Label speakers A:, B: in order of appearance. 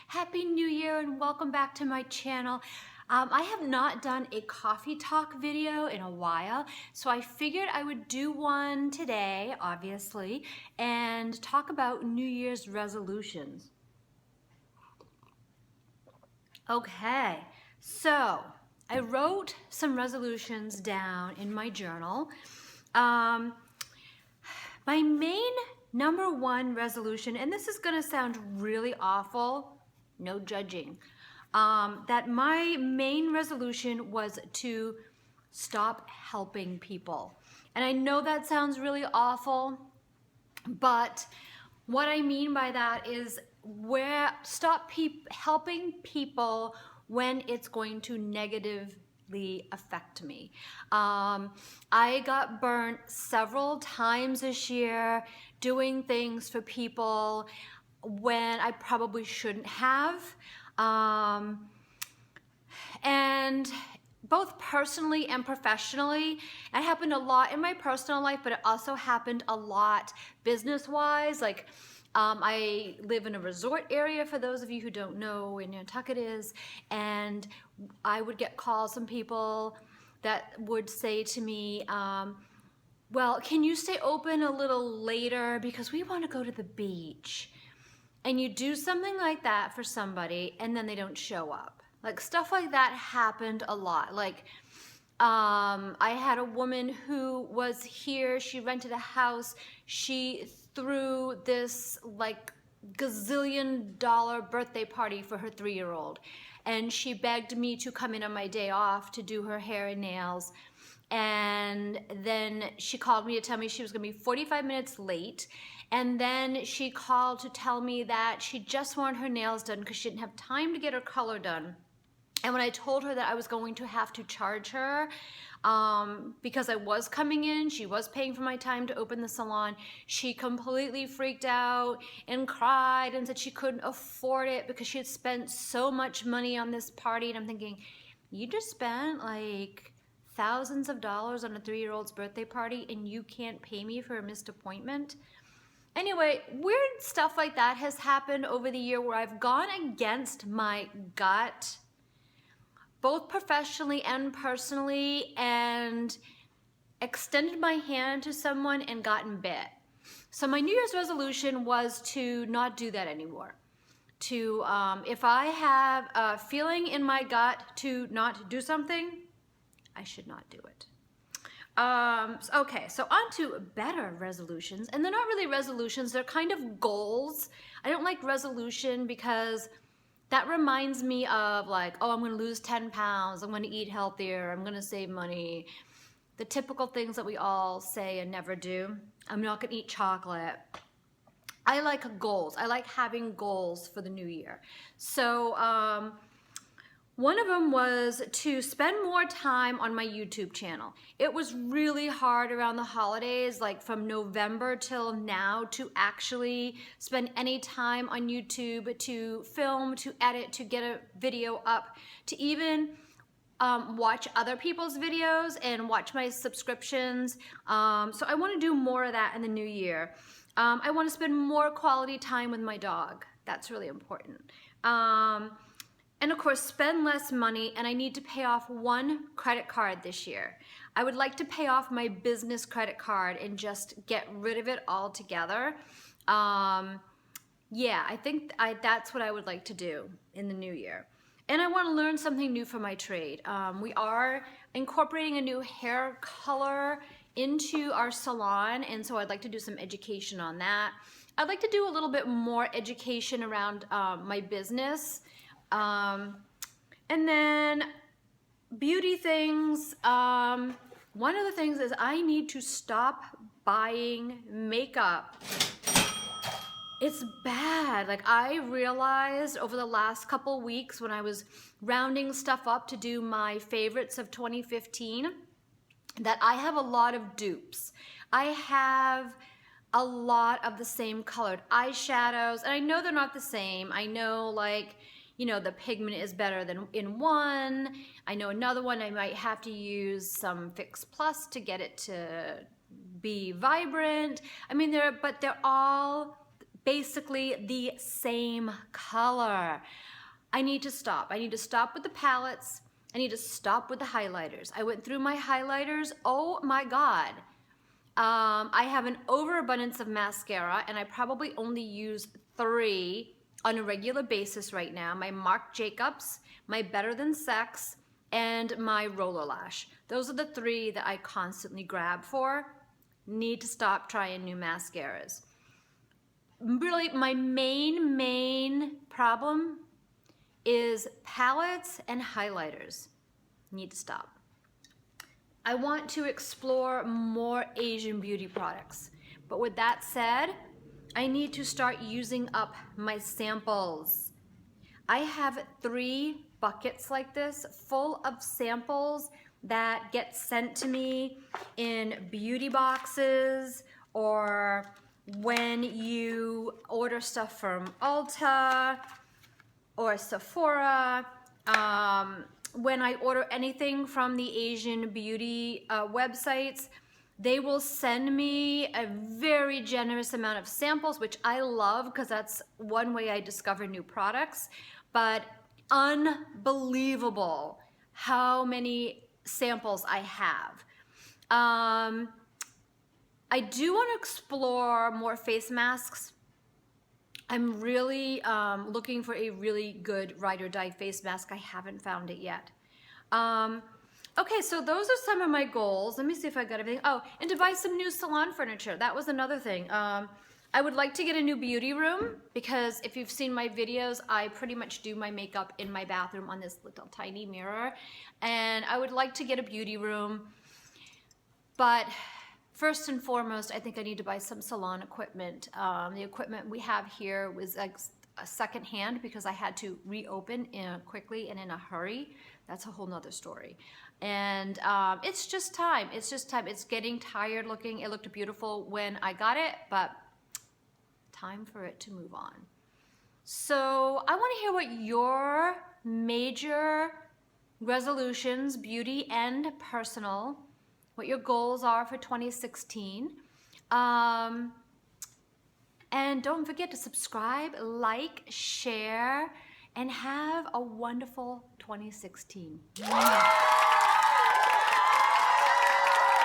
A: Happy New Year and welcome back to my channel. I have not done a coffee talk video in a while, so I figured I would do one today, obviously, and talk about New Year's resolutions. Okay, so I wrote some resolutions down in my journal. My main number one resolution, and this is gonna sound really awful, no judging, that my main resolution was to stop helping people. And I know that sounds really awful, but what I mean by that is stop helping people when it's going to negatively affect me. I got burnt several times this year doing things for people when I probably shouldn't have. And both personally and professionally, it happened a lot in my personal life, but it also happened a lot business-wise. Like, I live in a resort area, for those of you who don't know where Nantucket is, and I would get calls from people that would say to me, well, can you stay open a little later because we want to go to the beach? And you do something like that for somebody and then they don't show up. Like, stuff like that happened a lot. Like, I had a woman who was here, she rented a house, she threw this like gazillion-dollar birthday party for her 3-year-old. And she begged me to come in on my day off to do her hair and nails. And then she called me to tell me she was gonna be 45 minutes late. And then she called to tell me that she just wanted her nails done because she didn't have time to get her color done. And when I told her that I was going to have to charge her because I was coming in, she was paying for my time to open the salon, she completely freaked out and cried and said she couldn't afford it because she had spent so much money on this party. And I'm thinking, you just spent like thousands of dollars on a 3-year-old's birthday party and you can't pay me for a missed appointment? Anyway, weird stuff like that has happened over the year where I've gone against my gut, both professionally and personally, and extended my hand to someone and gotten bit. So my New Year's resolution was to not do that anymore. To, if I have a feeling in my gut to not do something, I should not do it. Okay, so on to better resolutions, and they're not really resolutions, they're kind of goals. I don't like resolution because that reminds me of like, oh, I'm gonna lose 10 pounds, I'm gonna eat healthier, I'm gonna save money. The typical things that we all say and never do. I'm not gonna eat chocolate. I like goals. I like having goals for the new year. So, one of them was to spend more time on my YouTube channel. It was really hard around the holidays, like from November till now, to actually spend any time on YouTube, to film, to edit, to get a video up, to even watch other people's videos and watch my subscriptions. So I want to do more of that in the new year. I want to spend more quality time with my dog. That's really important. And of course, spend less money, and I need to pay off one credit card this year. I would like to pay off my business credit card and just get rid of it altogether. Yeah, I think that's what I would like to do in the new year. And I want to learn something new for my trade. We are incorporating a new hair color into our salon, and so I'd like to do some education on that. I'd like to do a little bit more education around my business. And then beauty things. One of the things is I need to stop buying makeup. It's bad. Like, I realized over the last couple weeks when I was rounding stuff up to do my favorites of 2015 that I have a lot of dupes. I have a lot of the same colored eyeshadows, and I know they're not the same. I know, like, you know, the pigment is better than in one. I know another one I might have to use some Fix Plus to get it to be vibrant. I mean, they're all basically the same color. I need to stop. I need to stop with the palettes. I need to stop with the highlighters. I went through my highlighters. Oh my God. I have an overabundance of mascara, and I probably only use 3 on a regular basis right now. My Marc Jacobs, my Better Than Sex, and my Roller Lash. Those are the 3 that I constantly grab for. Need to stop trying new mascaras. Really, my main problem is palettes and highlighters. Need to stop. I want to explore more Asian beauty products. But with that said, I need to start using up my samples. I have 3 buckets like this full of samples that get sent to me in beauty boxes, or when you order stuff from Ulta or Sephora. When I order anything from the Asian beauty websites, they will send me a very generous amount of samples, which I love because that's one way I discover new products. But unbelievable how many samples I have. I do want to explore more face masks. I'm really looking for a really good ride or die face mask. I haven't found it yet. Okay, so those are some of my goals. Let me see if I got everything. Oh, and to buy some new salon furniture. That was another thing. I would like to get a new beauty room, because if you've seen my videos, I pretty much do my makeup in my bathroom on this little tiny mirror. And I would like to get a beauty room. But first and foremost, I think I need to buy some salon equipment. The equipment we have here was like a second hand because I had to reopen quickly and in a hurry. That's a whole nother story. And it's just time. It's just time. It's getting tired looking. It looked beautiful when I got it, but time for it to move on. So I want to hear what your major resolutions, beauty and personal, what your goals are for 2016. And don't forget to subscribe, like, share, and have a wonderful 2016.